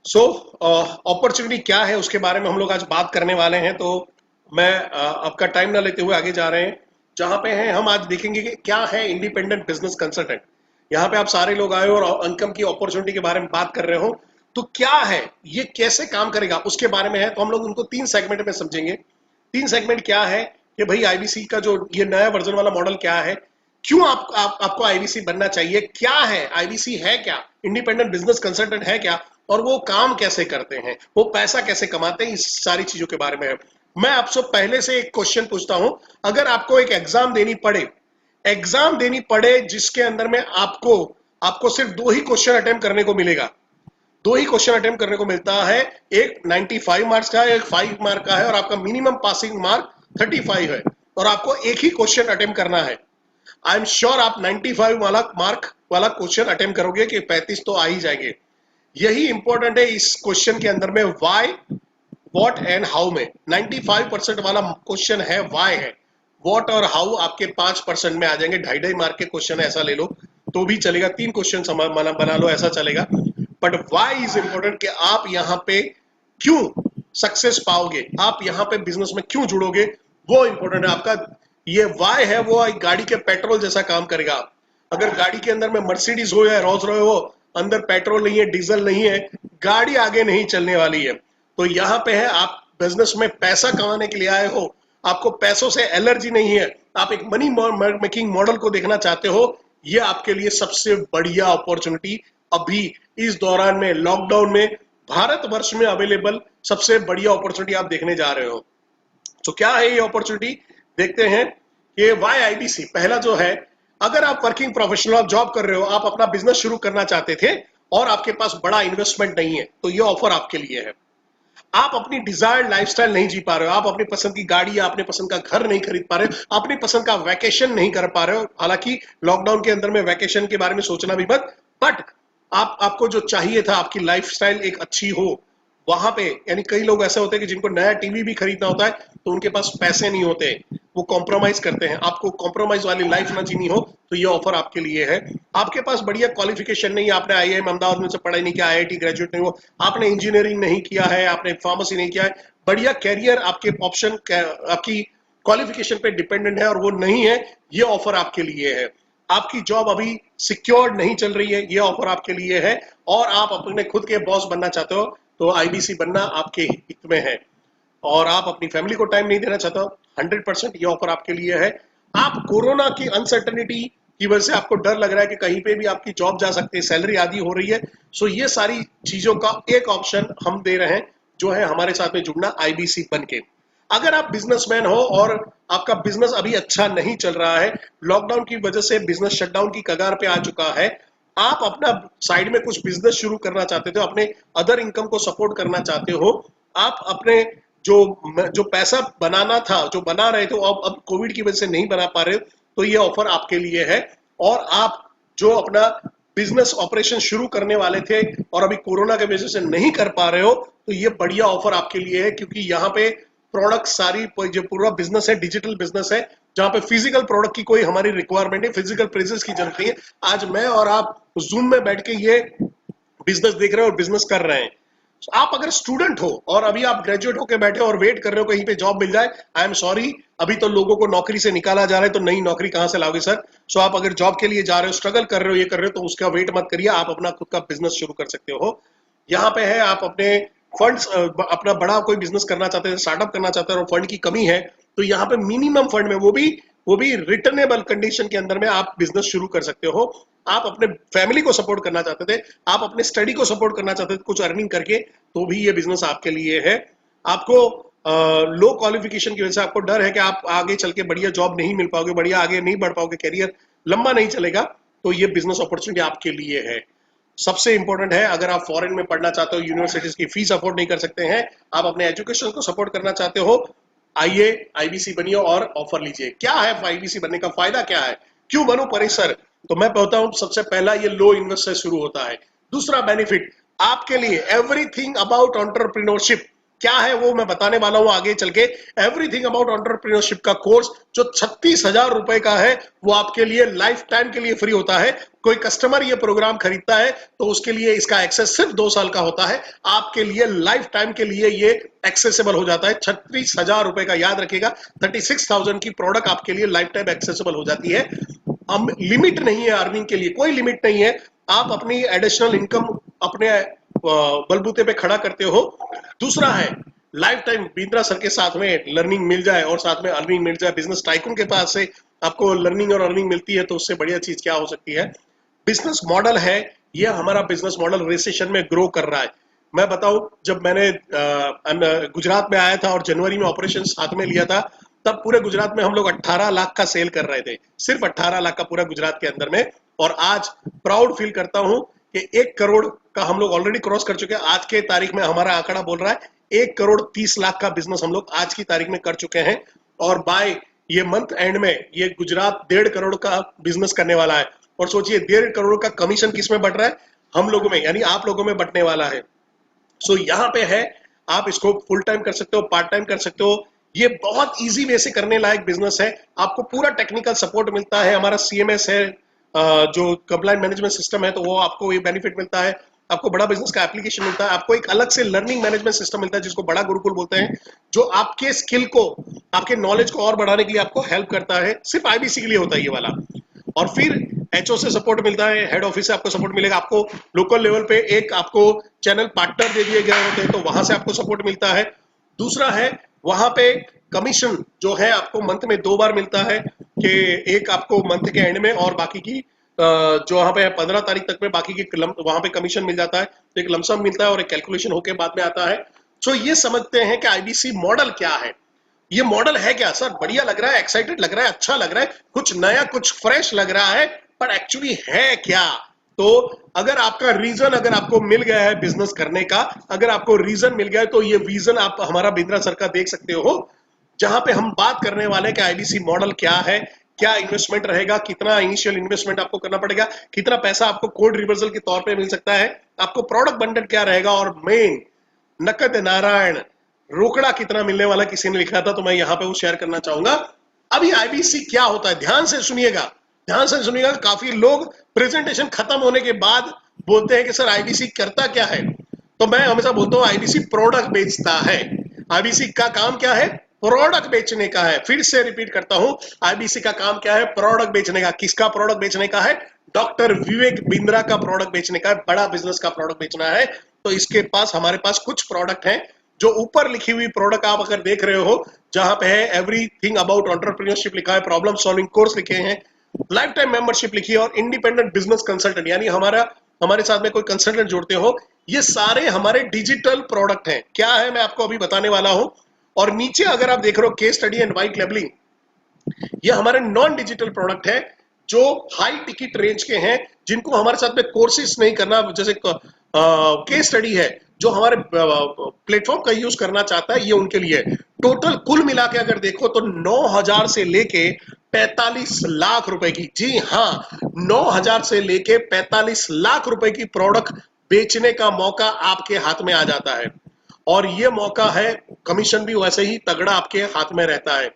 So opportunity क्या है उसके बारे में हम लोग आज बात करने वाले हैं। तो मैं आपका टाइम ना लेते हुए आगे जा रहे हैं। जहां पे हैं हम आज देखेंगे कि क्या है इंडिपेंडेंट बिजनेस कंसल्टेंट। यहाँ पे आप सारे लोग आए हो और इनकम की अपॉर्चुनिटी के बारे में बात कर रहे हो। तो क्या है, ये कैसे काम करेगा उसके बारे में है। तो हम लोग उनको 3 सेगमेंट में समझेंगे। 3 सेगमेंट क्या है कि भाई आईबीसी का जो ये नया वर्जन वाला मॉडल क्या है, क्यों आपको आईबीसी बनना चाहिए, क्या है आईबीसी, है क्या इंडिपेंडेंट बिजनेस कंसल्टेंट, है क्या, और वो काम कैसे करते हैं, वो पैसा कैसे कमाते हैं, इस सारी चीजों के बारे में है। मैं आपसे पहले से एक क्वेश्चन पूछता हूं। अगर आपको एक एग्जाम देनी पड़े जिसके अंदर में आपको आपको सिर्फ 2 ही क्वेश्चन अटेम्प्ट करने को मिलेगा, 2 ही क्वेश्चन अटेम्प्ट करने को मिलता है। एक 95 मार्क्स का है, एक 5 मार्क का है, और आपका मिनिमम पासिंग मार्क 35 है, और आपको एक ही क्वेश्चन अटेम्प्ट करना है। आई एम श्योर आप 95 वाला मार्क वाला क्वेश्चन अटेम्प्ट करोगे कि 35 तो आ ही जाएंगे। यही इंपॉर्टेंट है इस क्वेश्चन के अंदर में, व्हाई, व्हाट एंड हाउ में। 95% वाला क्वेश्चन है व्हाई है, व्हाट और हाउ आपके 5% में आ जाएंगे। 2.5 मार्क के क्वेश्चन ऐसा ले लो तो भी चलेगा, 3 क्वेश्चन बना लो ऐसा चलेगा। बट व्हाई इज इंपॉर्टेंट कि आप यहाँ पे क्यों सक्सेस पाओगे, आप यहाँ पे बिजनेस में क्यों जुड़ोगे, वो इंपॉर्टेंट है। आपका ये व्हाई है, वो एक गाड़ी के पेट्रोल जैसा काम करेगा। अगर गाड़ी के अंदर में मर्सिडीज हो या रोल्स रॉयस हो, अंदर पेट्रोल नहीं है, डीजल नहीं है, गाड़ी आगे नहीं चलने वाली है। तो यहाँ पे है, आप बिजनेस में पैसा कमाने के लिए आए हो, आपको पैसों से एलर्जी नहीं है, आप एक मनी मेकिंग मॉडल को देखना चाहते हो, ये आपके लिए सबसे बढ़िया अपॉर्चुनिटी अभी इस दौरान में, लॉकडाउन में, भारतवर्ष में अवेलेबल सबसे बढ़िया अपॉर्चुनिटी आप देखने जा रहे हो। तो क्या है ये अपॉर्चुनिटी, देखते हैं कि वाई आईबीसी। पहला जो है, अगर आप वर्किंग प्रोफेशनल, आप जॉब कर रहे हो, आप अपना बिजनेस शुरू करना चाहते थे और आपके पास बड़ा इन्वेस्टमेंट नहीं है, तो ये ऑफर आपके लिए है। आप अपनी डिजायर्ड लाइफस्टाइल नहीं जी पा रहे हो, आप अपनी पसंद की गाड़ी या अपने पसंद का घर नहीं खरीद पा रहे हो, अपनी पसंद का वैकेशन नहीं कर पा रहे हो। हालांकि लॉकडाउन के अंदर में वैकेशन के बारे में सोचना भी मत, बट आपको जो चाहिए था, आपकी लाइफस्टाइल एक अच्छी हो, वहां पे, यानी कई लोग ऐसे होते हैं कि जिनको नया टीवी भी खरीदना होता है तो उनके पास पैसे नहीं होते, वो कॉम्प्रोमाइज करते हैं। आपको कॉम्प्रोमाइज वाली लाइफ ना जीनी हो तो ये ऑफर आपके लिए है। आपके पास बढ़िया क्वालिफिकेशन नहीं है, आपने आईआईएम अहमदाबाद में से पढ़ाई नहीं किया, आईआईटी ग्रेजुएट नहीं हो, आपने इंजीनियरिंग नहीं किया है, आपने फार्मेसी नहीं किया है, बढ़िया कैरियर आपके ऑप्शन आपकी क्वालिफिकेशन पे डिपेंडेंट है और वो नहीं है, ये ऑफर आपके लिए है। आपकी जॉब अभी सिक्योर्ड नहीं चल रही है, ये ऑफर आपके लिए है। और आप अपने खुद के बॉस बनना चाहते हो तो आईबीसी बनना आपके हित में है। और आप अपनी फैमिली को टाइम नहीं देना चाहते हो, 100% ये ऑफर आपके लिए है। आप कोरोना की अनसर्टनिटी की वजह से आपको डर लग रहा है कि कहीं पे भी आपकी जॉब जा सकती है, सैलरी आधी हो रही है, सो ये सारी चीजों का एक ऑप्शन हम दे रहे हैं, जो है हमारे साथ में जुड़ना आईबीसी बन के। अगर आप बिजनेसमैन हो और आपका बिजनेस अभी अच्छा नहीं चल रहा है, लॉकडाउन की वजह से बिजनेस शटडाउन की कगार पे आ चुका है, आप अपना साइड में कुछ बिजनेस शुरू करना चाहते थे, अपने अदर इनकम को सपोर्ट करना चाहते हो, आप अपने जो जो पैसा बनाना था, जो बना रहे थे, अब कोविड की वजह से नहीं बना पा रहे, तो ये ऑफर आपके लिए है। और आप जो अपना बिजनेस ऑपरेशन शुरू करने वाले थे और अभी कोरोना की वजह से नहीं कर पा रहे हो, तो ये बढ़िया ऑफर आपके लिए है, क्योंकि यहाँ पे प्रोडक्ट सारी, जो पूरा बिजनेस है डिजिटल बिजनेस है, जहां पे फिजिकल प्रोडक्ट की कोई हमारी रिक्वायरमेंट है, फिजिकल प्रेजेंस की जरूरत नहीं है। आज मैं और आप जूम में बैठ के ये बिजनेस देख रहे हो और बिजनेस कर रहे हैं। आप अगर स्टूडेंट हो और अभी आप ग्रेजुएट होकर बैठे हो और वेट कर रहे हो कहीं पे जॉब मिल जाए, आई एम सॉरी, अभी तो लोगों को नौकरी से निकाला जा रहा है, तो नई नौकरी कहां से लाओगे सर। सो आप अगर जॉब के लिए जा रहे हो, स्ट्रगल कर रहे हो, ये कर रहे हो, तो उसका वेट मत करिए, आप अपना खुद का बिजनेस शुरू कर सकते हो। यहाँ पे है, आप अपने फंड्स, अपना बड़ा कोई बिजनेस करना चाहते हैं, स्टार्टअप करना चाहते हैं और फंड की कमी है, तो यहाँ पे मिनिमम फंड में, वो भी रिटर्नेबल कंडीशन के अंदर में आप बिजनेस शुरू कर सकते हो। आप अपने फैमिली को सपोर्ट करना चाहते थे, आप अपने स्टडी को सपोर्ट करना चाहते थे कुछ अर्निंग करके, तो भी ये बिजनेस आपके लिए है। आपको लो क्वालिफिकेशन की वजह से आपको डर है कि आप आगे चल के बढ़िया जॉब नहीं मिल पाओगे, बढ़िया आगे नहीं बढ़ पाओगे, कैरियर लंबा नहीं चलेगा, तो ये बिजनेस अपॉर्चुनिटी आपके लिए है। सबसे इंपॉर्टेंट है, अगर आप फॉरेन में पढ़ना चाहते हो, यूनिवर्सिटीज की फीस अफोर्ड नहीं कर सकते हैं, आप अपने एजुकेशन को सपोर्ट करना चाहते हो, आइए आईबीसी बनिए और ऑफर लीजिए। क्या है आईबीसी बनने का फायदा, क्या है, क्यों बनूं परिसर, तो मैं कहता हूं सबसे पहला ये लो इन्वेस्ट से शुरू होता है। दूसरा बेनिफिट आपके लिए, एवरीथिंग अबाउट एंटरप्रेन्योरशिप, क्या है वो मैं बताने वाला हूं आगे चल के। एवरीथिंग अबाउट एंटरप्रेन्योरशिप का कोर्स जो 36,000 रुपए का है वो आपके लिए लाइफ टाइम के लिए फ्री होता है। कोई कस्टमर ये प्रोग्राम खरीदता है तो उसके लिए इसका एक्सेस सिर्फ 2 साल का होता है, आपके लिए लाइफ टाइम के लिए ये एक्सेसिबल हो जाता है। 36,000 रुपए का, याद रखिएगा, 36,000 की प्रोडक्ट आपके लिए लाइफ टाइम एक्सेसिबल हो जाती है। लिमिट नहीं है अर्निंग के लिए, कोई लिमिट नहीं है। आप अपनी एडिशनल इनकम अपने बलबूते पे खड़ा करते हो। दूसरा है लाइफ टाइम बिंद्रा सर के साथ में लर्निंग मिल जाए और साथ में अर्निंग मिल जाए। बिजनेस टाइकून के पास से आपको लर्निंग और अर्निंग मिलती है तो उससे बढ़िया चीज क्या हो सकती है। बिजनेस मॉडल है ये, हमारा बिजनेस मॉडल रिसेशन में ग्रो कर रहा है। मैं बताऊं, जब मैंने गुजरात में आया था और जनवरी में ऑपरेशन हाथ में लिया था, तब पूरे गुजरात में हम लोग 18 लाख का सेल कर रहे थे, सिर्फ 18 लाख का पूरा गुजरात के अंदर में। और आज प्राउड फील करता हूं कि 1 करोड़ का हम लोग ऑलरेडी क्रॉस कर चुके हैं। आज के तारीख में हमारा आंकड़ा बोल रहा है 1 करोड़ 30 लाख का बिजनेस हम लोग आज की तारीख में कर चुके हैं। और बाय ये मंथ एंड में ये गुजरात 1.5 करोड़ का बिजनेस करने वाला है। और सोचिए 1.5 करोड़ का कमीशन किस में बट रहा है, हम लोगों में, यानी आप लोगों में बटने वाला है। सो यहाँ पे है, आप इसको फुल टाइम कर सकते हो, पार्ट टाइम कर सकते हो। ये बहुत इजी वे से करने लायक बिजनेस है। आपको पूरा टेक्निकल सपोर्ट मिलता है, हमारा CMS है जो कंप्लाइंट मैनेजमेंट सिस्टम है, तो वो आपको ये बेनिफिट मिलता है। आपको बड़ा बिजनेस का एप्लीकेशन मिलता है, आपको एक अलग से लर्निंग मैनेजमेंट सिस्टम मिलता है जिसको बड़ा गुरुकुल बोलते हैं, जो आपके स्किल को, आपके नॉलेज को और बढ़ाने के लिए आपको हेल्प करता है। सिर्फ IBC के लिए होता है ये वाला। और फिर HO से सपोर्ट मिलता है, हेड ऑफिस से आपको सपोर्ट मिलेगा। आपको लोकल लेवल पे एक आपको चैनल पार्टनर दे दिए गए होते हैं तो वहां से आपको सपोर्ट मिलता है। दूसरा है वहां पे कमीशन जो है आपको मंथ में 2 बार मिलता है, कि एक आपको मंथ के एंड में और बाकी की जो वहां पे 15 तारीख तक में बाकी की वहां पे कमीशन मिल जाता है। तो एक लमसम मिलता है और एक कैलकुलेशन होके बाद में आता है। सो ये समझते हैं कि IBC मॉडल क्या है। ये मॉडल है क्या सर, बढ़िया लग रहा है, एक्साइटेड लग रहा है, अच्छा लग रहा है, कुछ नया कुछ फ्रेश लग रहा है, पर एक्चुअली है क्या। तो अगर आपका रीजन, अगर आपको मिल गया है बिजनेस करने का, अगर आपको रीजन मिल गया है, तो ये विजन आप हमारा बिंद्रा सर का देख सकते हो, जहां पे हम बात करने वाले कि IBC मॉडल क्या है, क्या इन्वेस्टमेंट रहेगा, कितना इनिशियल इन्वेस्टमेंट आपको करना पड़ेगा, कितना पैसा आपको कोड रिवर्सल के तौर पे मिल सकता है, आपको प्रोडक्ट बंडल क्या रहेगा, और मेन नकद नारायण रोकड़ा कितना मिलने वाला, किसी ने लिखा था तो मैं यहाँ पे वो शेयर करना चाहूंगा। अभी IBC क्या होता है, ध्यान से सुनिएगा, ध्यान से सुनिएगा। काफी लोग प्रेजेंटेशन खत्म होने के बाद बोलते हैं कि सर IBC करता क्या है, तो मैं हमेशा बोलता हूँ IBC प्रोडक्ट बेचता है। IBC का काम क्या है, प्रोडक्ट बेचने का है। फिर से रिपीट करता हूं, IBC का काम क्या है, प्रोडक्ट बेचने का। किसका प्रोडक्ट बेचने का है, डॉक्टर विवेक बिंद्रा का प्रोडक्ट बेचने का है, बड़ा बिजनेस का प्रोडक्ट बेचना है। तो इसके पास, हमारे पास कुछ प्रोडक्ट हैं, जो ऊपर लिखी हुई प्रोडक्ट आप अगर देख रहे हो, जहां पे है एवरीथिंग अबाउट एंटरप्रेन्योरशिप लिखा है, प्रॉब्लम सॉल्विंग कोर्स लिखे हैं, लाइफ टाइम मेंबरशिप लिखी है, और इंडिपेंडेंट बिजनेस कंसल्टेंट, यानी हमारे साथ में कोई कंसल्टेंट जोड़ते हो, ये सारे हमारे डिजिटल प्रोडक्ट हैं। क्या है मैं आपको अभी बताने वाला हूं। और नीचे अगर आप देख रहे हो case study and white labelling, ये हमारे नॉन डिजिटल प्रोडक्ट है जो हाई टिकट रेंज के हैं, जिनको हमारे साथ में कोर्सेज नहीं करना, जैसे केस स्टडी है जो हमारे प्लेटफॉर्म का यूज करना चाहता है, ये उनके लिए। टोटल कुल मिला के अगर देखो तो 9,000 से लेके 45 लाख रुपए की, जी हाँ, 9,000 से लेके 45 लाख रुपए की प्रोडक्ट बेचने का मौका आपके हाथ में आ जाता है। और ये मौका है, कमीशन भी वैसे ही तगड़ा आपके हाथ में रहता है।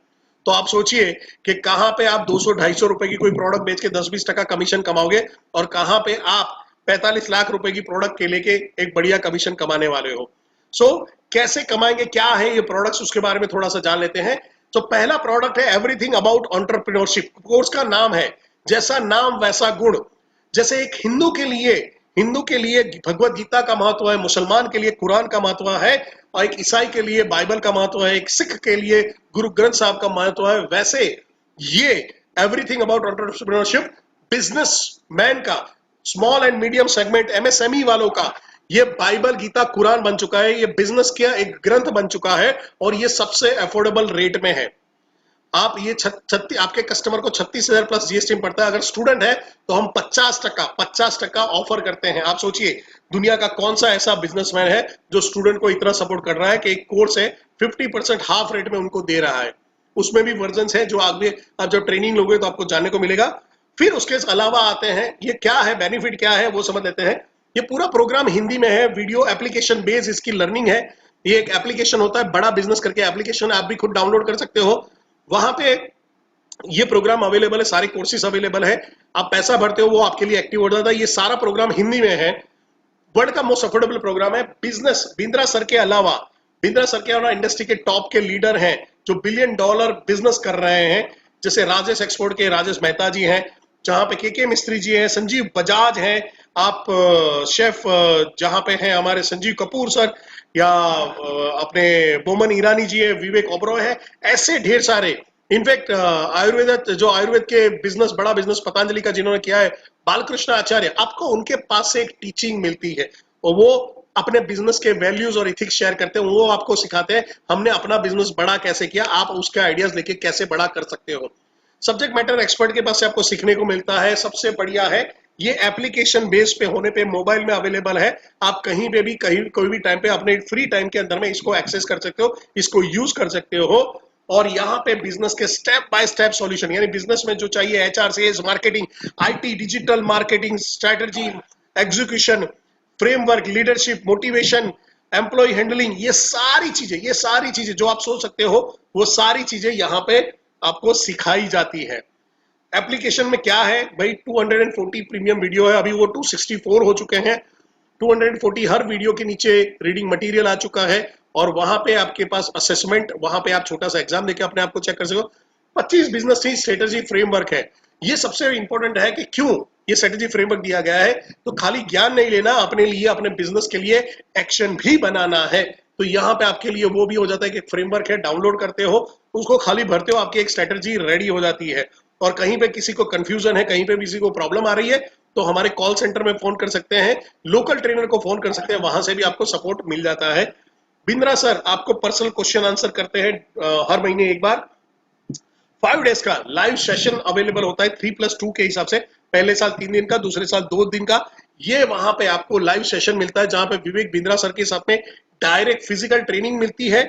तो आप सोचिए कि कहां पे आप 200-250 रुपए की कोई प्रोडक्ट बेच के 10-20% कमीशन कमाओगे, और कहां पे आप 45 लाख रुपए की प्रोडक्ट के लेके एक बढ़िया कमीशन कमाने वाले हो। सो कैसे कमाएंगे, क्या है ये प्रोडक्ट्स, उसके बारे में थोड़ा सा जान लेते हैं। तो पहला प्रोडक्ट है एवरीथिंग अबाउट एंटरप्रेन्योरशिप। कोर्स का नाम है जैसा नाम वैसा गुण। जैसे एक हिंदू के लिए भगवत गीता का महत्व है, मुसलमान के लिए कुरान का महत्व है, और एक ईसाई के लिए बाइबल का महत्व है, एक सिख के लिए गुरु ग्रंथ साहब का महत्व है, वैसे ये everything about entrepreneurship businessman का, small and medium segment, MSME वालों का, ये बाइबल गीता कुरान बन चुका है, ये बिजनेस का एक ग्रंथ बन चुका है, और ये सबसे अफोर्डेबल रेट में है। आप ये आपके कस्टमर को 36,000 प्लस GST में पड़ता है। अगर स्टूडेंट है तो हम 50% ऑफर करते हैं। आप सोचिए दुनिया का कौन सा ऐसा बिजनेसमैन है जो स्टूडेंट को इतना सपोर्ट कर रहा है कि एक कोर्स है 50% हाफ रेट में उनको दे रहा है। उसमें भी वर्जन है जो आगे आप जब ट्रेनिंग लोगे तो आपको जानने को मिलेगा। फिर उसके अलावा आते हैं, ये क्या है, बेनिफिट क्या है वो समझ लेते हैं। ये पूरा प्रोग्राम हिंदी में है, वीडियो एप्लीकेशन बेस्ड इसकी लर्निंग है, ये एक एप्लीकेशन होता है, बड़ा बिजनेस करके एप्लीकेशन, आप भी खुद डाउनलोड कर सकते हो। वहां पे ये प्रोग्राम अवेलेबल है, सारे कोर्सेज अवेलेबल है। आप पैसा भरते हो, वो आपके लिए एक्टिव हो जाता है। ये सारा प्रोग्राम हिंदी में है। वर्ल्ड का मोस्ट अफोर्डेबल प्रोग्राम है। बिजनेस बिंद्रा सर के अलावा, बिंद्रा सर के अलावा इंडस्ट्री के टॉप के लीडर हैं जो $1 बिलियन बिजनेस कर रहे हैं, जैसे राजेश एक्सपोर्ट के राजेश मेहता जी हैं, जहां पे के मिस्त्री जी हैं, संजीव बजाज हैं, आप शेफ जहां पे हैं हमारे संजीव कपूर सर, या अपने बोमन ईरानी जी है, विवेक ओबरॉय है, ऐसे ढेर सारे। इनफैक्ट आयुर्वेद, जो आयुर्वेद के बिजनेस, बड़ा बिजनेस पतंजलि का जिन्होंने किया है, बालकृष्ण आचार्य, आपको उनके पास से एक टीचिंग मिलती है और वो अपने बिजनेस के वैल्यूज और इथिक्स शेयर करते हैं। वो आपको सिखाते हैं हमने अपना बिजनेस बड़ा कैसे किया, आप उसके आइडियाज लेके कैसे बड़ा कर सकते हो। सब्जेक्ट मैटर एक्सपर्ट के पास से आपको सीखने को मिलता है। सबसे बढ़िया है ये एप्लीकेशन बेस पे होने पे मोबाइल में अवेलेबल है। आप कहीं पे भी, कहीं कोई भी टाइम पे अपने फ्री टाइम के अंदर में इसको एक्सेस कर सकते हो, इसको यूज कर सकते हो। और यहाँ पे बिजनेस के स्टेप बाय स्टेप सॉल्यूशन, यानी बिजनेस में जो चाहिए, HR, sales, marketing, IT, digital marketing, strategy, execution, framework, leadership, motivation, employee handling, ये सारी चीजें जो आप सोच सकते हो, वो सारी चीजें यहाँ पे आपको सिखाई जाती है। एप्लीकेशन में क्या है भाई, 240 प्रीमियम वीडियो है, अभी वो 264 हो चुके हैं। 240 हर वीडियो के नीचे रीडिंग मटेरियल आ चुका है, और वहां पे आपके पास असेसमेंट, वहां पे आप छोटा सा एग्जाम देके अपने आप को चेक कर सको। 25 बिजनेस स्ट्रेटेजी फ्रेमवर्क है। ये सबसे इंपॉर्टेंट है कि क्यों ये स्ट्रेटेजी फ्रेमवर्क दिया गया है, तो खाली ज्ञान नहीं लेना, अपने लिए, अपने बिजनेस के लिए एक्शन भी बनाना है। तो यहाँ पे आपके लिए वो भी हो जाता है कि फ्रेमवर्क है, डाउनलोड करते हो, उसको खाली भरते हो, आपकी एक स्ट्रेटेजी रेडी हो जाती है। और कहीं पे किसी को कंफ्यूजन है, कहीं पे किसी को प्रॉब्लम आ रही है, तो हमारे कॉल सेंटर में फोन कर सकते हैं, लोकल ट्रेनर को फोन कर सकते हैं, वहां से भी आपको सपोर्ट मिल जाता है। बिंद्रा सर आपको पर्सनल क्वेश्चन आंसर करते हैं हर महीने एक बार। 5 डेज का लाइव सेशन अवेलेबल होता है 3+2 के हिसाब से। पहले साल 3 दिन का, दूसरे साल 2 दिन का। ये वहां पे आपको लाइव सेशन मिलता है, जहां पे विवेक बिंद्रा सर के साथ में डायरेक्ट फिजिकल ट्रेनिंग मिलती है।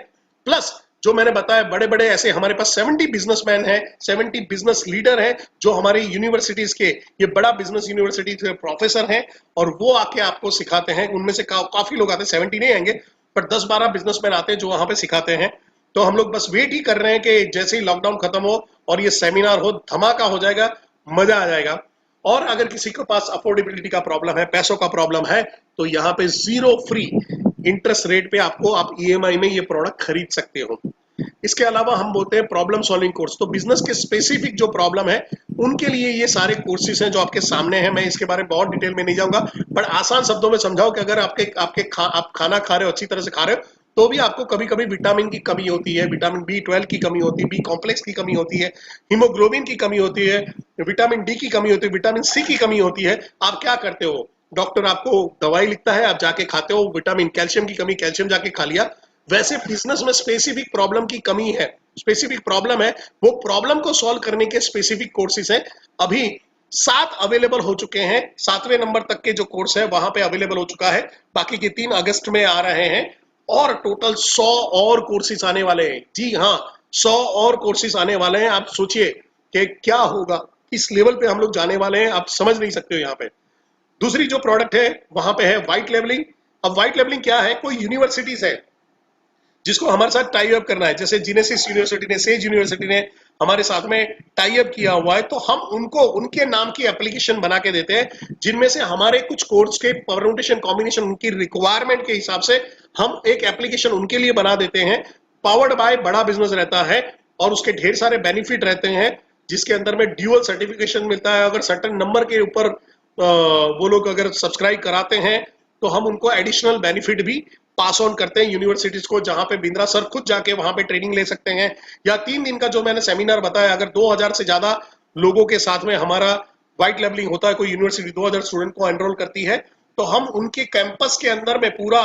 प्लस जो मैंने बताया, बड़े बड़े ऐसे हमारे पास 70 बिजनेसमैन हैं, 70 बिजनेस लीडर हैं, जो हमारी यूनिवर्सिटीज के, ये बड़ा बिजनेस यूनिवर्सिटी के प्रोफेसर हैं, और वो आके आपको सिखाते हैं। उनमें से काफी लोग आते हैं, 70 नहीं आएंगे, पर 10-12 बिजनेसमैन आते हैं जो वहां पे सिखाते हैं। तो हम लोग बस वेट ही कर रहे हैं कि जैसे ही लॉकडाउन खत्म हो और ये सेमिनार हो, धमाका हो जाएगा, मजा आ जाएगा। और अगर किसी के पास अफोर्डेबिलिटी का प्रॉब्लम है, पैसों का प्रॉब्लम है, तो यहाँ पे 0 फ्री इंटरेस्ट रेट पे आपको, आप ईएमआई में ये प्रोडक्ट खरीद सकते हो। इसके अलावा हम बोलते हैं प्रॉब्लम सॉल्विंग कोर्स। तो बिजनेस के स्पेसिफिक जो प्रॉब्लम है, उनके लिए ये सारे कोर्सेज हैं जो आपके सामने हैं। मैं इसके बारे में बहुत डिटेल में नहीं जाऊंगा, पर आसान शब्दों में समझाओ कि अगर आप खाना खा रहे हो, अच्छी तरह से खा रहे हो, तो भी आपको कभी कभी विटामिन की कमी होती है, विटामिन B12 की कमी होती है, बी कॉम्प्लेक्स की कमी होती है, हीमोग्लोबिन की कमी होती है, विटामिन डी की कमी होती है, विटामिन सी की कमी होती है। आप क्या करते हो, डॉक्टर आपको दवाई लिखता है, आप जाके खाते हो। विटामिन, कैल्शियम की कमी, कैल्शियम जाके खा लिया। वैसे बिजनेस में स्पेसिफिक प्रॉब्लम की कमी है, स्पेसिफिक प्रॉब्लम है, वो प्रॉब्लम को सॉल्व करने के स्पेसिफिक कोर्सेज हैं। अभी 7 अवेलेबल हो चुके हैं, 7वें नंबर तक के जो कोर्स है वहां पे अवेलेबल हो चुका है। बाकी के 3 अगस्त में आ रहे हैं, और टोटल 100 और कोर्सेज आने वाले हैं। जी हाँ, 100 और कोर्सेज आने वाले हैं। आप सोचिए कि क्या होगा, इस लेवल पे हम लोग जाने वाले हैं, आप समझ नहीं सकते हो। यहाँ पे दूसरी जो प्रोडक्ट है वहां पे है व्हाइट लेवलिंग। अब व्हाइट लेवलिंग क्या है, कोई यूनिवर्सिटीज है जिसको हमारे साथ टाई अप करना है, जैसे जिनेसिस यूनिवर्सिटी ने, सेज यूनिवर्सिटी ने हमारे साथ में टाई अप किया हुआ है, तो हम उनको उनके नाम की एप्लीकेशन बना के देते हैं, जिनमें से हमारे कुछ कोर्स के परम्यूटेशन कॉम्बिनेशन, उनकी रिक्वायरमेंट के हिसाब से हम एक एप्लीकेशन उनके लिए बना देते हैं। पावर्ड बाय बड़ा बिजनेस रहता है, और उसके ढेर सारे बेनिफिट रहते हैं, जिसके अंदर में ड्यूअल सर्टिफिकेशन मिलता है। अगर सर्टेन नंबर के ऊपर वो लोग अगर सब्सक्राइब कराते हैं, तो हम उनको एडिशनल बेनिफिट भी पास ऑन करते हैं यूनिवर्सिटीज को, जहां पे बिंद्रा सर खुद जाके वहां पे ट्रेनिंग ले सकते हैं। या 3 दिन का जो मैंने सेमिनार बताया, अगर 2000 से ज्यादा लोगों के साथ में हमारा व्हाइट लेवलिंग होता है, कोई यूनिवर्सिटी 2000 स्टूडेंट को एनरोल करती है, तो हम उनके कैंपस के अंदर में पूरा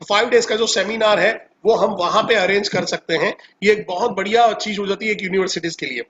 5 डेज का जो सेमिनार है वो हम वहां पे अरेंज कर सकते हैं। ये एक बहुत बढ़िया चीज हो जाती है एक यूनिवर्सिटीज के लिए।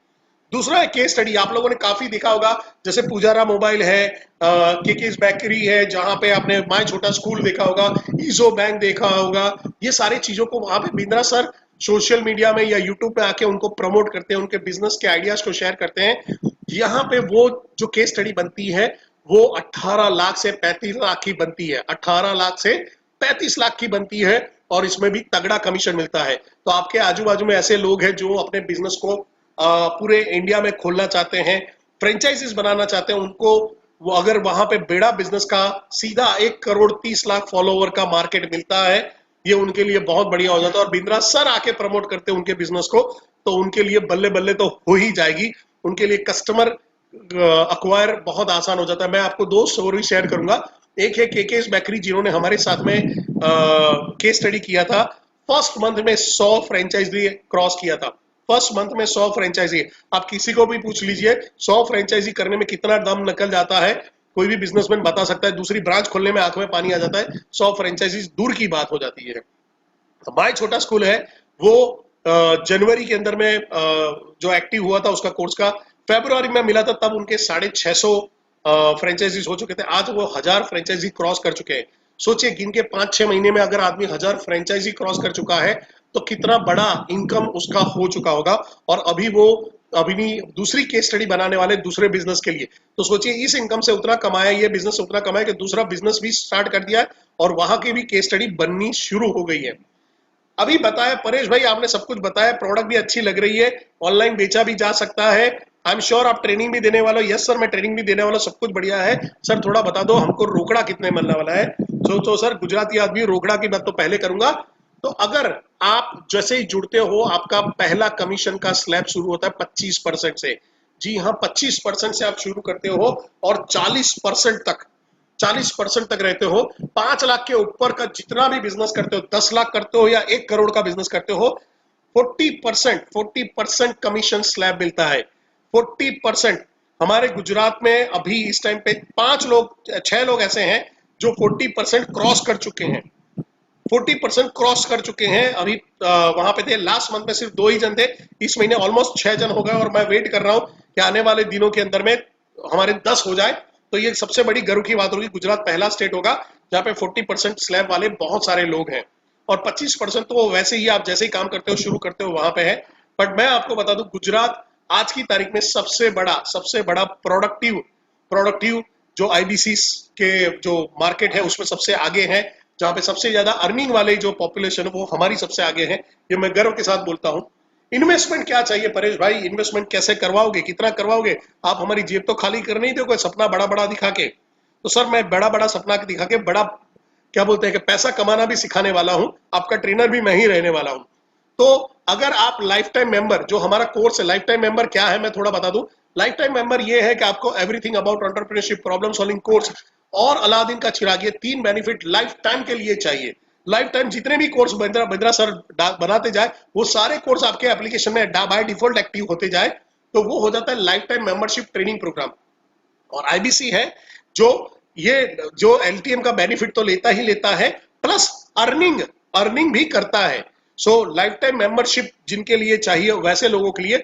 दूसरा है केस स्टडी। आप लोगों ने काफी देखा होगा, जैसे पुजारा मोबाइल है, केकेस बेकरी है, जहां पे आपने माय छोटा स्कूल देखा होगा, ईजो बैंक देखा होगा। ये सारी चीजों को वहां पे बिंद्रा सर सोशल मीडिया में या यूट्यूब पे आके उनको प्रमोट करते हैं, उनके बिजनेस के आइडियाज को शेयर करते हैं। यहाँ पे वो जो केस स्टडी बनती है वो 18 लाख से 35 लाख की बनती है, 18 लाख से 35 लाख की बनती है। और इसमें भी तगड़ा कमीशन मिलता है। तो आपके आजू बाजू में ऐसे लोग हैं जो अपने बिजनेस को पूरे इंडिया में खोलना चाहते हैं, फ्रेंचाइजीज बनाना चाहते हैं, उनको वो अगर वहां पे बेड़ा बिजनेस का सीधा 1 करोड़ 30 लाख फॉलोवर का मार्केट मिलता है, ये उनके लिए बहुत बढ़िया हो जाता है। और बिंद्रा सर आके प्रमोट करते हैं उनके बिजनेस को, तो उनके लिए बल्ले बल्ले तो हो ही जाएगी, उनके लिए कस्टमर अक्वायर बहुत आसान हो जाता है। मैं आपको 2 स्टोरी शेयर करूंगा। एक है केकेस बेकरी, जिन्होंने हमारे साथ में केस स्टडी किया था। फर्स्ट मंथ में 100 फ्रेंचाइजी क्रॉस किया था। फर्स्ट मंथ में 100 फ्रेंचाइजी। आप किसी को भी पूछ लीजिए 100 फ्रेंचाइजी करने में कितना दम निकल जाता है, कोई भी बिजनेसमैन बता सकता है। दूसरी ब्रांच खोलने में आंख में पानी आ जाता है, 100 फ्रेंचाइजी दूर की बात हो जाती है। माय छोटा स्कूल है, वो जनवरी के अंदर में जो एक्टिव हुआ था उसका कोर्स का, फरवरी में मिला था, तब उनके 650 फ्रेंचाइजीज हो चुके थे। आज वो 1000 फ्रेंचाइजी क्रॉस कर चुके हैं। सोचिए गिन के 5-6 महीने में अगर आदमी 1000 फ्रेंचाइजी क्रॉस कर चुका है तो कितना बड़ा इनकम उसका हो चुका होगा। और अभी वो दूसरी केस स्टडी बनाने वाले दूसरे बिजनेस के लिए। तो सोचिए इस इनकम से उतना कमाया, ये बिजनेस से उतना कमाया कि दूसरा बिजनेस भी स्टार्ट कर दिया है और वहां की भी केस स्टडी बननी शुरू हो गई है। अभी बताया परेश भाई, आपने सब कुछ बताया, प्रोडक्ट भी अच्छी लग रही है, ऑनलाइन बेचा भी जा सकता है, आई एम श्योर आप ट्रेनिंग भी देने वाले हो। यस सर, मैं ट्रेनिंग भी देने वाला, सब कुछ बढ़िया है। सर थोड़ा बता दो हमको रोकड़ा कितने मिलने वाला है। तो सर गुजराती आदमी, रोकड़ा की बात तो पहले करूंगा। तो अगर आप जैसे ही जुड़ते हो, आपका पहला कमीशन का स्लैब शुरू होता है 25% से। जी हाँ, 25% से आप शुरू करते हो और 40% तक रहते हो। 5 लाख के ऊपर का जितना भी बिजनेस करते हो, 10 लाख करते हो या 1 करोड़ का बिजनेस करते हो, 40% कमीशन स्लैब मिलता है। 40%। हमारे गुजरात में अभी इस टाइम पे 6 लोग ऐसे हैं जो 40% क्रॉस कर चुके हैं। 40% क्रॉस कर चुके हैं। अभी वहां पे थे, लास्ट मंथ में सिर्फ 2 ही जन थे, इस महीने ऑलमोस्ट 6 जन हो गए। और मैं वेट कर रहा हूं कि आने वाले दिनों के अंदर में हमारे 10 हो जाए, तो ये सबसे बड़ी गर्व की बात होगी। गुजरात पहला स्टेट होगा जहां पे 40% स्लैब वाले बहुत सारे लोग हैं। और 25% तो वैसे ही आप जैसे ही काम करते हो, शुरू करते हो, वहां पे है। बट मैं आपको बता दूं, गुजरात आज की तारीख में सबसे बड़ा प्रोडक्टिव जो आईबीसी के जो मार्केट है उसमें सबसे आगे है, जहां पे सबसे ज्यादा अर्निंग वाले जो पॉपुलेशन है वो हमारी सबसे आगे है। ये मैं गर्व के साथ बोलता हूं। इन्वेस्टमेंट क्या चाहिए परेश भाई, इन्वेस्टमेंट कैसे करवाओगे, कितना करवाओगे? आप हमारी जेब तो खाली कर नहीं दोगे सपना बड़ा बड़ा दिखा के। तो सर मैं बड़ा बड़ा सपना दिखा के बड़ा क्या बोलते हैं कि पैसा कमाना भी सिखाने वाला हूं, आपका ट्रेनर भी मैं ही रहने वाला हूं। तो अगर आप लाइफ टाइम मेंबर, जो हमारा कोर्स है, लाइफ टाइम मेंबर क्या है मैं थोड़ा बता दूं। लाइफ टाइम मेंबर ये है कि आपको everything about entrepreneurship, problem solving course और अलादीन का चिराग, ये 3 बेनिफिट लाइफ टाइम के लिए चाहिए। लाइफ टाइम जितने भी कोर्स बिंद्रा सर बनाते जाए, वो सारे कोर्स आपके एप्लीकेशन में बाय डिफॉल्ट एक्टिव होते जाए, तो वो हो जाता है life time membership training program. और आईबीसी है जो एलटीएम का बेनिफिट तो लेता ही लेता है, प्लस अर्निंग भी करता है। सो लाइफ टाइम मेंबरशिप जिनके लिए चाहिए, वैसे लोगों के लिए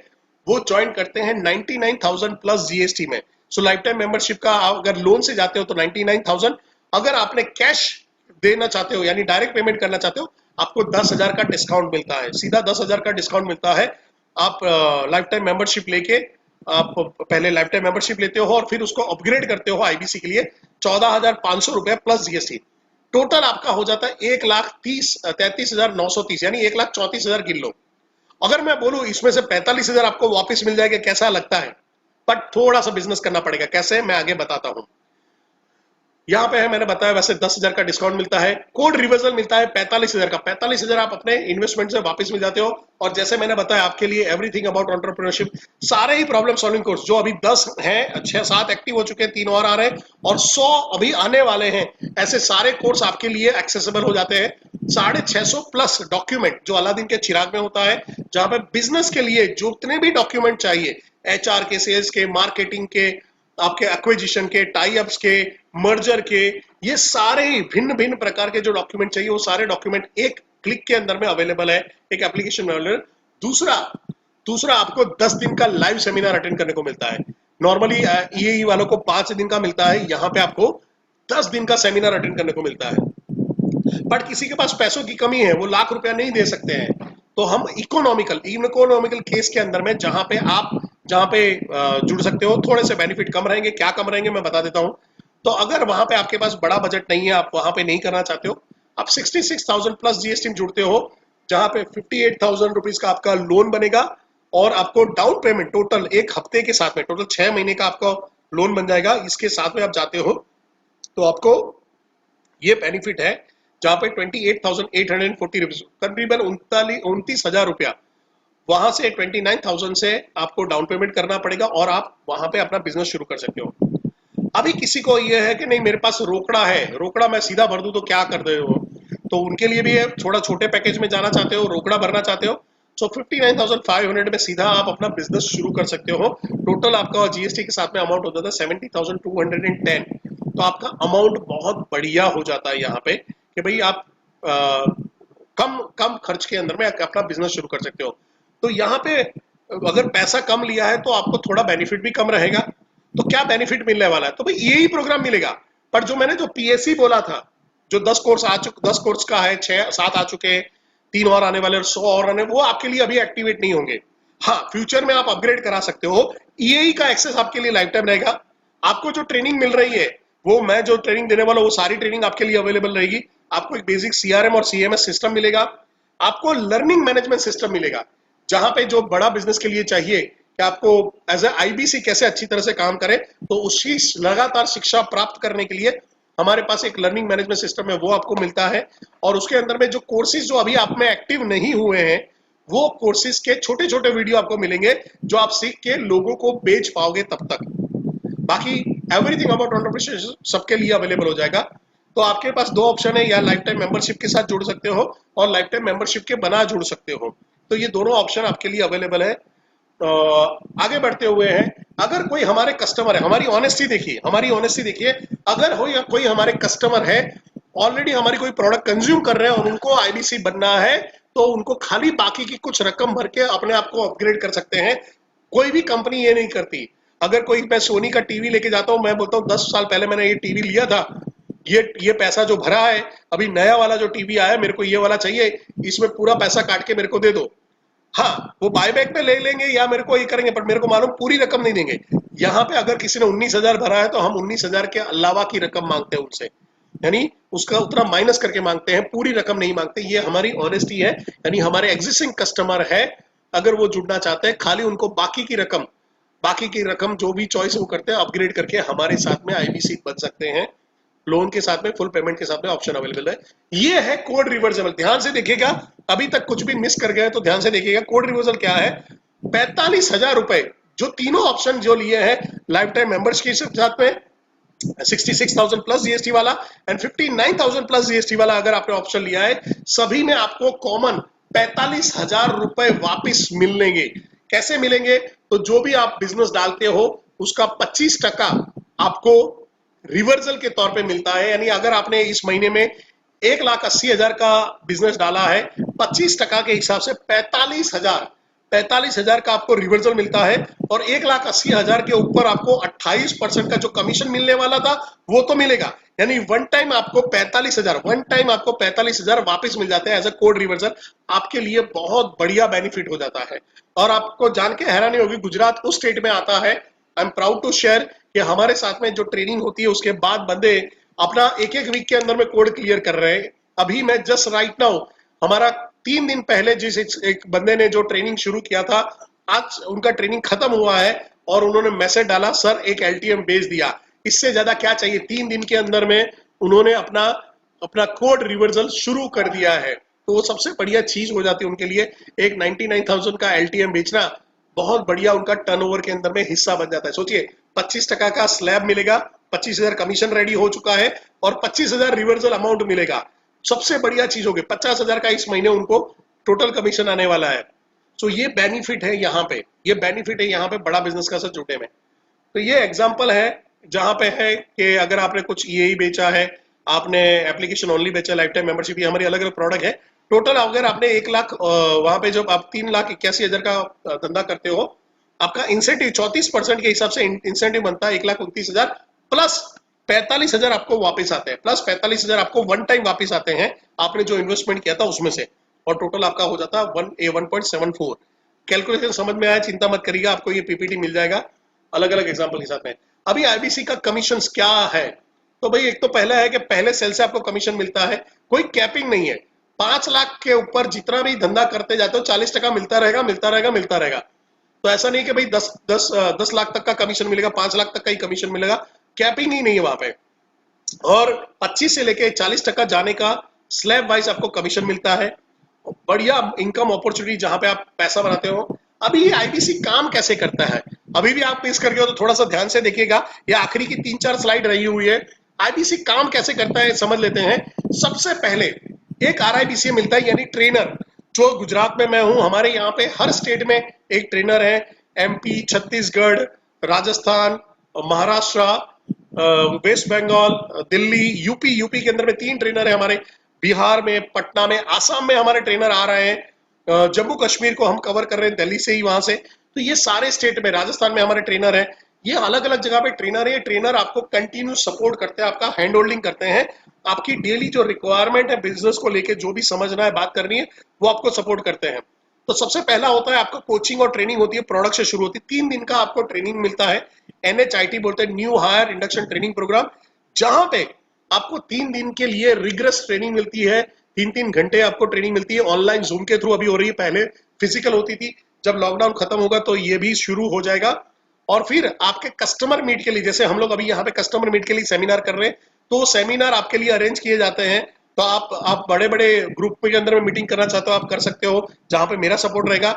वो ज्वाइन करते हैं 99,000 प्लस जीएसटी में। सो लाइफ टाइम मेंबरशिप का अगर लोन से जाते हो तो 99,000, अगर आपने कैश देना चाहते हो यानी डायरेक्ट पेमेंट करना चाहते हो, आपको 10,000 का डिस्काउंट मिलता है, सीधा 10,000 का डिस्काउंट मिलता है। आप लाइफ टाइम मेंबरशिप लेके, आप पहले लाइफ टाइम मेंबरशिप लेते हो और फिर उसको अपग्रेड करते हो आईबीसी के लिए, 14,500 रुपए प्लस जीएसटी। टोटल आपका हो जाता है 1,33,930, यानी 1,34,000 गिन लो। अगर मैं बोलूं इसमें से 45,000 आपको वापस मिल जाएगा, कैसा लगता है? बट थोड़ा सा बिजनेस करना पड़ेगा, कैसे मैं आगे बताता हूं। यहाँ पे है, मैंने बताया वैसे 10,000 का डिस्काउंट मिलता है, कोड रिवर्सल मिलता है 45,000 का। 45,000 आप अपने इन्वेस्टमेंट से वापस मिल जाते हो। और जैसे मैंने बताया आपके लिए एवरीथिंग अबाउट एंटरप्रेन्योरशिप, सारे ही प्रॉब्लम सॉल्विंग कोर्स जो अभी 10 हैं, 6-7 एक्टिव हो चुके हैं, 3 और आ रहे हैं और 100 अभी आने वाले हैं। ऐसे सारे कोर्स आपके लिए एक्सेसिबल हो जाते हैं। 650 प्लस डॉक्यूमेंट जो अलादीन के चिराग में होता है, जहां पे बिजनेस के लिए जितने भी डॉक्यूमेंट चाहिए, एचआर के, सेल्स के, मार्केटिंग के, आपके एक्विजिशन के, टाई अप्स के, मर्जर के, ये सारे भिन्न भिन्न प्रकार के जो डॉक्यूमेंट चाहिए, वो सारे डॉक्यूमेंट एक क्लिक के अंदर में अवेलेबल है, एक एप्लीकेशन में अवेलेबल। दूसरा आपको 10 दिन का लाइव सेमिनार अटेंड करने को मिलता है। नॉर्मली ईएई वालों को 5 दिन का मिलता है, यहाँ पे आपको 10 दिन का सेमिनार अटेंड करने को मिलता है। बट किसी के पास पैसों की कमी है, वो लाख रुपया नहीं दे सकते हैं, तो हम इकोनॉमिकल केस के अंदर में जहां पे जुड़ सकते हो, थोड़े से बेनिफिट कम रहेंगे। क्या कम रहेंगे मैं बता देता हूं। तो अगर वहां पे आपके पास बड़ा बजट नहीं है, आप वहां पे नहीं करना चाहते हो, आप 66,000 प्लस जीएसटी में जुड़ते हो, जहां पे 58,000 रुपीज का आपका लोन बनेगा और आपको डाउन पेमेंट टोटल एक हफ्ते के साथ में टोटल 6 महीने का आपका लोन बन जाएगा। इसके साथ में आप जाते हो तो आपको ये बेनिफिट है, जहां पे 28,840 रुपीज करीबन 29,000 रुपया वहां से 29,000 से आपको डाउन पेमेंट करना पड़ेगा और आप वहां पे अपना बिजनेस शुरू कर सकते हो। अभी किसी को ये है कि नहीं मेरे पास रोकड़ा है, रोकड़ा मैं सीधा भर दूं तो क्या कर रहे हो, तो उनके लिए भी थोड़ा छोटे पैकेज में जाना चाहते हो, रोकड़ा भरना चाहते हो, तो 59,500 में सीधा आप अपना बिजनेस शुरू कर सकते हो। टोटल आपका जीएसटी के साथ में अमाउंट हो जाता है 70,210। तो आपका अमाउंट बहुत बढ़िया हो जाता है यहाँ पे कि भाई आप कम कम खर्च के अंदर में अपना बिजनेस शुरू कर सकते हो। तो यहाँ पे अगर पैसा कम लिया है तो आपको थोड़ा बेनिफिट भी कम रहेगा। तो क्या बेनिफिट मिलने वाला है, तो भाई यही प्रोग्राम मिलेगा। पर जो मैंने जो पीएससी बोला था, जो 10 कोर्स का है, 6-7 आ चुके हैं, 3 और आने वाले और 100 और आने, वो आपके लिए अभी एक्टिवेट नहीं होंगे। हाँ, फ्यूचर में आप अपग्रेड करा सकते हो। ईएई का एक्सेस आपके लिए लाइफ टाइम रहेगा। आपको जो ट्रेनिंग मिल रही है, वो मैं जो ट्रेनिंग देने वाला हूँ, वो सारी ट्रेनिंग आपके लिए अवेलेबल रहेगी। आपको एक बेसिक सीआरएम और सीएमएस सिस्टम मिलेगा, आपको लर्निंग मैनेजमेंट सिस्टम मिलेगा, जहां पे जो बड़ा बिजनेस के लिए चाहिए कि आपको एज ए आईबीसी कैसे अच्छी तरह से काम करे, तो उसकी लगातार शिक्षा प्राप्त करने के लिए हमारे पास एक लर्निंग मैनेजमेंट सिस्टम है, वो आपको मिलता है। और उसके अंदर में जो कोर्सेज जो अभी आप में एक्टिव नहीं हुए हैं, वो कोर्सेज के छोटे छोटे वीडियो आपको मिलेंगे, जो आप सीख के लोगों को बेच पाओगे तब तक। बाकी एवरीथिंग अबाउट एंटरप्रेन्योरशिप सबके लिए अवेलेबल हो जाएगा। तो आपके पास दो ऑप्शन है, या लाइफ टाइम मेंबरशिप के साथ जुड़ सकते हो और लाइफ टाइम मेंबरशिप के बना जुड़ सकते हो। तो ये दोनों ऑप्शन आपके लिए अवेलेबल है। आगे बढ़ते हुए हैं, अगर कोई हमारे कस्टमर है, हमारी ऑनेस्टी देखिए, अगर हो या कोई हमारे कस्टमर है ऑलरेडी हमारी कोई प्रोडक्ट कंज्यूम कर रहे हैं और उनको आईबीसी बनना है, तो उनको खाली बाकी की कुछ रकम भर के अपने आप को अपग्रेड कर सकते हैं। कोई भी कंपनी ये नहीं करती। अगर कोई, मैं सोनी का टीवी लेके जाता हूं, मैं बोलता हूँ 10 साल पहले मैंने ये टीवी लिया था, ये पैसा जो भरा है, अभी नया वाला जो टीवी आया मेरे को ये वाला चाहिए, इसमें पूरा पैसा काट के मेरे को दे दो। हाँ, वो बायबैक में ले लेंगे या मेरे को ये करेंगे, पर मेरे को मालूम पूरी रकम नहीं देंगे। यहाँ पे अगर किसी ने 19,000 भरा है तो हम 19,000 के अलावा की रकम मांगते हैं उनसे, यानी उसका उतना माइनस करके मांगते हैं, पूरी रकम नहीं मांगते। ये हमारी ऑनेस्टी है। यानी हमारे एग्जिस्टिंग कस्टमर है, अगर वो जुड़ना चाहते हैं, खाली उनको बाकी की रकम जो भी चॉइस वो करते हैं, अपग्रेड करके हमारे साथ में आईबीसी बन सकते हैं। लोन के साथ में, फुल पेमेंट के साथ में ऑप्शन अवेलेबल है। ये है कोड रिवर्सल। ध्यान से देखिएगा, अभी तक कुछ भी मिस कर गए तो ध्यान से देखिएगा। कोड रिवर्सल क्या है? 45,000 रुपए, जो तीनों ऑप्शन जो लिए हैं लाइफ टाइम मेंबर्स के साथ में, 66,000 प्लस जीएसटी वाला एंड 59,000 प्लस जीएसटी वाला, अगर आपने ऑप्शन लिया है, सभी में आपको कॉमन 45,000 रुपए वापिस मिलेंगे। कैसे मिलेंगे? तो जो भी आप बिजनेस डालते हो उसका 25% आपको रिवर्सल के तौर पे मिलता है। यानी अगर आपने इस महीने में 1,80,000 का बिजनेस डाला है, 25% के हिसाब से 45,000 का आपको रिवर्सल मिलता है। और 1,80,000 के ऊपर आपको 28% का जो कमीशन मिलने वाला था वो तो मिलेगा। यानी वन टाइम आपको 45,000 वापस मिल जाते हैं एज अ कोड रिवर्सल। आपके लिए बहुत बढ़िया बेनिफिट हो जाता है। और आपको जान के हैरानी होगी, गुजरात उस स्टेट में आता है, I am proud to share, कि हमारे साथ में जो ट्रेनिंग होती है उसके बाद बंदे अपना एक वीक के अंदर में कोड क्लियर कर रहे हैं। अभी मैं जस्ट राइट नाउ, हमारा 3 दिन पहले जिस एक बंदे ने जो ट्रेनिंग शुरू किया था, आज उनका ट्रेनिंग खत्म हुआ है और उन्होंने मैसेज डाला, सर एक एलटीएम भेज दिया। इससे ज्यादा क्या चाहिए? 3 दिन के अंदर में उन्होंने अपना कोड रिवर्सल शुरू कर दिया है। तो वो सबसे बढ़िया चीज हो जाती है उनके लिए। एक 99,000 का एलटीएम बेचना बहुत बढ़िया उनका टर्नओवर के अंदर में हिस्सा बन जाता है। सोचिए, 25% का स्लैब मिलेगा, 25,000 कमीशन रेडी हो चुका है और 25,000 रिवर्सल अमाउंट मिलेगा। सबसे बढ़िया चीज होगी, 50,000 का इस महीने उनको टोटल कमीशन आने वाला है। तो ये बेनिफिट है यहाँ पे, बड़ा बिजनेस का साथ जुड़ने में। तो ये एग्जाम्पल है जहां पे है कि अगर आपने कुछ ईएई बेचा है, आपने एप्लीकेशन ओनली बेचा, लाइफ टाइम मेंबरशिप, ये हमारी अलग अलग प्रोडक्ट है। टोटल अगर आपने 1 लाख, वहां पे जब आप 3,81,000 का धंधा करते हो, आपका इंसेंटिव 34% के हिसाब से इंसेंटिव बनता है 1,29,000 प्लस 45,000 आपको वापस आते हैं, प्लस 45,000 आपको वन टाइम वापस आते हैं आपने जो इन्वेस्टमेंट किया था उसमें से। और टोटल आपका हो जाता है 1.74। कैलकुलेशन समझ में आया? चिंता मत करिएगा, आपको ये पीपीटी मिल जाएगा अलग अलग एग्जाम्पल के साथ में। अभी आईबीसी का कमीशन क्या है? तो भाई एक तो पहला है कि पहले सेल से आपको कमीशन मिलता है, कोई कैपिंग नहीं है। 5 लाख के ऊपर जितना भी धंधा करते जाते हो 40% मिलता रहेगा, मिलता रहेगा, मिलता रहेगा। तो ऐसा नहीं कि भाई 10 लाख तक का कमीशन मिलेगा, 5 लाख तक का ही कमीशन मिलेगा, कैपिंग ही नहीं है वहां पे। और 25 से लेके 40% जाने का स्लैब वाइज आपको कमीशन मिलता है। बढ़िया इनकम अपॉर्चुनिटी जहां पे आप पैसा बनाते हो। अभी ये आईबीसी काम कैसे करता है, अभी भी आप मिस कर गए हो तो थोड़ा सा ध्यान से देखिएगा, ये आखिरी की 3-4 स्लाइड रही हुई है। आईबीसी काम कैसे करता है समझ लेते हैं। सबसे पहले एक आरआईबीसी मिलता है, यानी ट्रेनर। जो गुजरात में मैं हूं, हमारे यहाँ पे हर स्टेट में एक ट्रेनर है। एमपी, छत्तीसगढ़, राजस्थान, महाराष्ट्र, वेस्ट बंगाल, दिल्ली, यूपी के अंदर में 3 ट्रेनर है हमारे। बिहार में, पटना में, आसाम में हमारे ट्रेनर आ रहे हैं। जम्मू कश्मीर को हम कवर कर रहे हैं दिल्ली से ही, वहां से। तो ये सारे स्टेट में, राजस्थान में हमारे ट्रेनर है। ये अलग अलग जगह पे ट्रेनर है। ट्रेनर आपको कंटिन्यू सपोर्ट करते हैं, आपका हैंड होल्डिंग करते हैं, आपकी डेली जो रिक्वायरमेंट है बिजनेस को लेके, जो भी समझना है, बात करनी है, वो आपको सपोर्ट करते हैं। तो सबसे पहला होता है आपका कोचिंग और ट्रेनिंग होती है, प्रोडक्ट से शुरू होती है। 3 दिन का आपको ट्रेनिंग मिलता है, NHIT बोलते हैं, new hire induction training program, जहां पे आपको 3 दिन के लिए रिगरस ट्रेनिंग मिलती है। 3-3 घंटे आपको ट्रेनिंग मिलती है, ऑनलाइन जूम के थ्रू अभी हो रही है, पहले फिजिकल होती थी। जब लॉकडाउन खत्म होगा तो ये भी शुरू हो जाएगा। और फिर आपके कस्टमर मीट के लिए, जैसे हम लोग अभी यहाँ पे कस्टमर मीट के लिए सेमिनार कर रहे हैं, तो सेमिनार आपके लिए अरेंज किए जाते हैं। तो आप बड़े बड़े ग्रुप के अंदर में मीटिंग करना चाहते हो, आप कर सकते हो, जहां पे मेरा सपोर्ट रहेगा।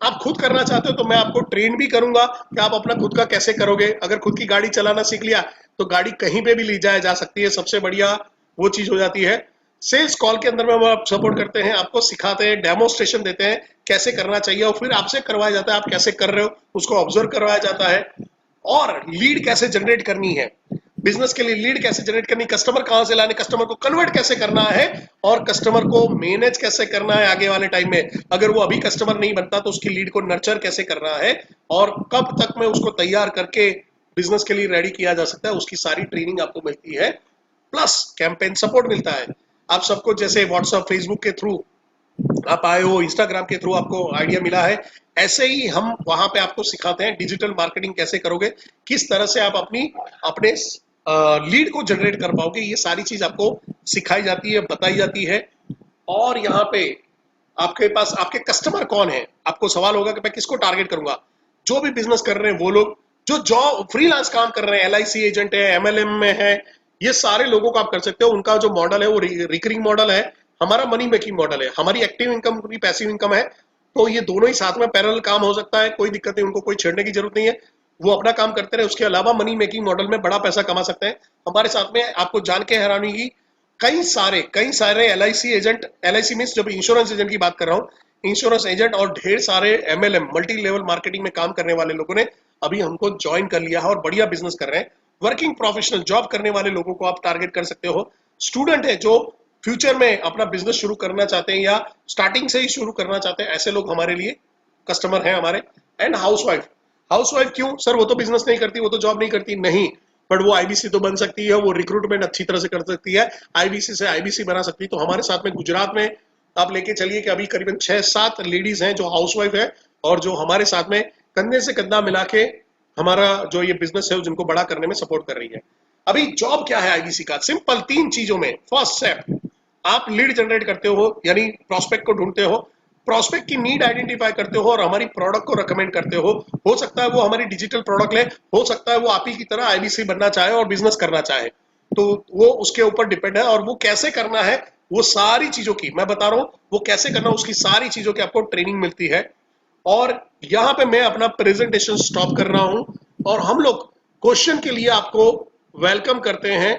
आप खुद करना चाहते हो तो मैं आपको ट्रेन भी करूंगा कि आप अपना खुद का कैसे करोगे। अगर खुद की गाड़ी चलाना सीख लिया तो गाड़ी कहीं पे भी ले जाया जा सकती है, सबसे बढ़िया वो चीज हो जाती है। सेल्स कॉल के अंदर में वो आप सपोर्ट करते हैं, आपको सिखाते हैं, डेमोस्ट्रेशन देते हैं कैसे करना चाहिए, और फिर आपसे करवाया जाता है, आप कैसे कर रहे हो उसको ऑब्जर्व करवाया जाता है। और लीड कैसे जनरेट करनी है, बिजनेस के लिए लीड कैसे जनरेट करनी, कस्टमर कहां से लाने, कस्टमर को कन्वर्ट कैसे करना है, और कस्टमर को मैनेज कैसे करना है आगे वाले टाइम में। अगर वो अभी कस्टमर नहीं बनता तो उसकी लीड को नर्चर कैसे करना है, और कब तक में उसको तैयार करके बिजनेस के लिए रेडी किया जा सकता है, उसकी सारी ट्रेनिंग आपको मिलती है। प्लस कैंपेन सपोर्ट मिलता है। आप सबको जैसे व्हाट्सएप, फेसबुक के थ्रू आप आए हो, इंस्टाग्राम के थ्रू आपको आइडिया मिला है, ऐसे ही हम वहां पे आपको सिखाते हैं डिजिटल मार्केटिंग कैसे करोगे, किस तरह से आप अपने लीड को जनरेट कर पाओगे। ये सारी चीज आपको सिखाई जाती है, बताई जाती है। और यहाँ पे आपके पास आपके कस्टमर कौन है, आपको सवाल होगा कि मैं किसको टारगेट करूंगा। जो भी बिजनेस कर रहे हैं वो लोग, जो जॉब फ्रीलांस काम कर रहे हैं, LIC एजेंट है, MLM में है, ये सारे लोगों को आप कर सकते हो। उनका जो मॉडल है वो रिकरिंग मॉडल है, हमारा मनी मेकिंग मॉडल है। हमारी एक्टिव इनकम भी पैसिव इनकम है, तो ये दोनों ही साथ में पैरेलल काम हो सकता है, कोई दिक्कत नहीं, उनको कोई छेड़ने की जरूरत नहीं है, वो अपना काम करते रहे। उसके अलावा मनी मेकिंग मॉडल में बड़ा पैसा कमा सकते हैं हमारे साथ में। आपको जान के हैरानी होगी, कई सारे LIC एजेंट, LIC मीन्स जब इंश्योरेंस एजेंट की बात कर रहा हूँ, इंश्योरेंस एजेंट और ढेर सारे MLM मल्टी लेवल मार्केटिंग में काम करने वाले लोगों ने अभी हमको ज्वाइन कर लिया है और बढ़िया बिजनेस कर रहे हैं। वर्किंग प्रोफेशनल जॉब करने वाले लोगों को आप टारगेट कर सकते हो। स्टूडेंट है जो फ्यूचर में अपना बिजनेस शुरू करना चाहते हैं या स्टार्टिंग से ही शुरू करना चाहते हैं, ऐसे लोग हमारे लिए कस्टमर हैं हमारे। एंड हाउसवाइफ क्यों सर, वो तो बिजनेस नहीं करती, वो तो जॉब नहीं करती, नहीं, बट वो आईबीसी तो बन सकती है, वो रिक्रूटमेंट अच्छी तरह से कर सकती है, आईबीसी से आईबीसी बना सकती है। तो हमारे साथ में गुजरात में आप लेके चलिए कि अभी करीबन 6-7 लेडीज हैं जो हाउसवाइफ है और जो हमारे साथ में कंधे से कंधा मिला के हमारा जो ये बिजनेस है जिनको बड़ा करने में सपोर्ट कर रही है। अभी जॉब क्या है आईबीसी का, सिंपल 3 चीजों में। फर्स्ट स्टेप, आप लीड जनरेट करते हो, यानी प्रोस्पेक्ट को ढूंढते हो, प्रोस्पेक्ट की नीड आइडेंटिफाई करते हो और हमारी प्रोडक्ट को रेकमेंड करते हो सकता है वो हमारी डिजिटल प्रोडक्ट ले, हो सकता है वो आप ही की तरह आईबीसी बनना चाहे और बिजनेस करना चाहे, तो वो उसके ऊपर डिपेंड है। और वो कैसे करना है, वो सारी चीजों की मैं बता रहा हूं, वो कैसे करना उसकी सारी चीजों की आपको ट्रेनिंग मिलती है। और यहाँ पे मैं अपना प्रेजेंटेशन स्टॉप कर रहा हूं और हम लोग क्वेश्चन के लिए आपको वेलकम करते हैं।